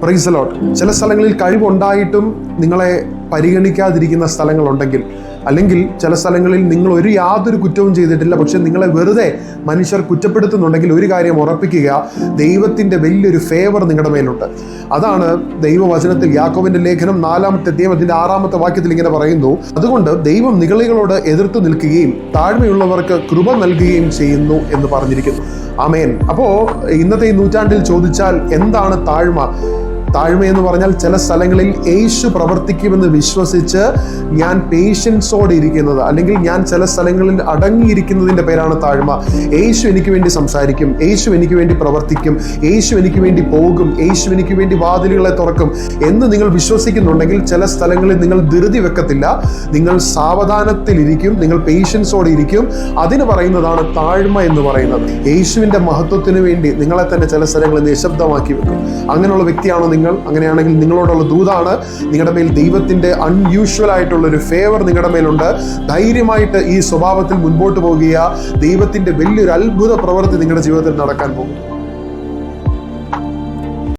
Praise the Lord. ചില സ്ഥലങ്ങളിൽ കഴിവുണ്ടായിട്ടും നിങ്ങളെ പരിഗണിക്കാതിരിക്കുന്ന സ്ഥലങ്ങളുണ്ടെങ്കിൽ, അല്ലെങ്കിൽ ചില സ്ഥലങ്ങളിൽ നിങ്ങൾ യാതൊരു കുറ്റവും ചെയ്തിട്ടില്ല, പക്ഷെ നിങ്ങളെ വെറുതെ മനുഷ്യർ കുറ്റപ്പെടുത്തുന്നുണ്ടെങ്കിൽ ഒരു കാര്യം ഉറപ്പിക്കുക, ദൈവത്തിൻ്റെ വലിയൊരു ഫേവർ നിങ്ങളുടെ മേലുണ്ട്. അതാണ് ദൈവവചനത്തിൽ യാക്കോബിന്റെ ലേഖനം 4-ാമത്തെ അധ്യായം 6-ാമത്തെ വാക്യത്തിൽ ഇങ്ങനെ പറയുന്നു, അതുകൊണ്ട് ദൈവം നിഗളികളോട് എതിർത്ത് നിൽക്കുകയും താഴ്മയുള്ളവർക്ക് കൃപ നൽകുകയും ചെയ്യുന്നു എന്ന് പറഞ്ഞിരിക്കുന്നു. ആമേൻ. അപ്പോൾ ഇന്നത്തെ ഈ നൂറ്റാണ്ടിൽ ചോദിച്ചാൽ എന്താണ് താഴ്മ? താഴ്മ എന്ന് പറഞ്ഞാൽ ചില സ്ഥലങ്ങളിൽ യേശു പ്രവർത്തിക്കുമെന്ന് വിശ്വസിച്ച് ഞാൻ പേഷ്യൻസോടെ ഇരിക്കുന്നത്, അല്ലെങ്കിൽ ഞാൻ ചില സ്ഥലങ്ങളിൽ അടങ്ങിയിരിക്കുന്നതിൻ്റെ പേരാണ് താഴ്മ. യേശു എനിക്ക് വേണ്ടി സംസാരിക്കും, യേശു എനിക്ക് വേണ്ടി പ്രവർത്തിക്കും, യേശു എനിക്ക് വേണ്ടി പോകും, യേശു എനിക്ക് വേണ്ടി വാതിലുകളെ തുറക്കും എന്ന് നിങ്ങൾ വിശ്വസിക്കുന്നുണ്ടെങ്കിൽ ചില സ്ഥലങ്ങളിൽ നിങ്ങൾ ധൃതി വെക്കത്തില്ല, നിങ്ങൾ സാവധാനത്തിലിരിക്കും, നിങ്ങൾ പേഷ്യൻസോടെ ഇരിക്കും. അതിന് പറയുന്നതാണ് താഴ്മ എന്ന് പറയുന്നത്. യേശുവിൻ്റെ മഹത്വത്തിന് വേണ്ടി നിങ്ങളെ തന്നെ ചില സ്ഥലങ്ങളിൽ നിശബ്ദമാക്കി വെക്കും. അങ്ങനെയുള്ള വ്യക്തിയാണോ നിങ്ങൾ? അങ്ങനെയാണെങ്കിൽ നിങ്ങളോടുള്ള ദൂതാണ്, നിങ്ങളുടെ മേൽ ദൈവത്തിന്റെ അൺയൂഷ്വൽ ആയിട്ടുള്ള ഒരു ഫേവർ നിങ്ങളുടെ മേലുണ്ട്. ധൈര്യമായിട്ട് ഈ സ്വഭാവത്തിൽ മുൻപോട്ട് പോകുക. ദൈവത്തിന്റെ വലിയൊരു അത്ഭുത പ്രവൃത്തി നിങ്ങളുടെ ജീവിതത്തിൽ നടക്കാൻ പോകും.